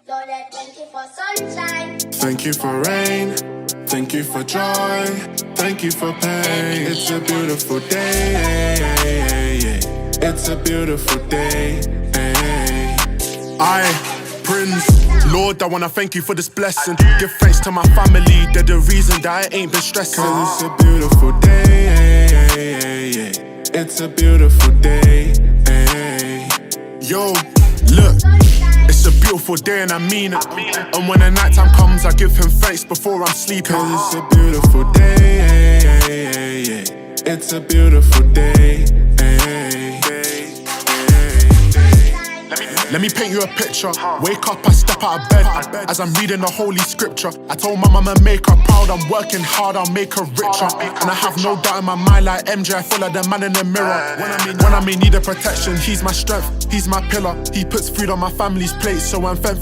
Lord, I thank you for sunshine. Thank you for rain, thank you for joy, thank you for pain. It's a beautiful day, it's a beautiful day. Prince, Lord, I wanna thank you for this blessing. Give thanks to my family, they're the reason that I ain't been stressing. Cause it's a beautiful day, it's a beautiful day. Yo, look, it's a beautiful day and I mean it. And when the night time comes, I give him thanks before I'm sleeping. Cause it's a beautiful day, it's a beautiful day. Let me paint you a picture. Wake up, I step out of bed as I'm reading the holy scripture. I told my mama make her proud, I'm working hard, I'll make her richer. And I have no doubt in my mind like MJ, I feel like the man in the mirror. When I may need a protection, he's my strength, he's my pillar. He puts food on my family's plate, so I'm thankful.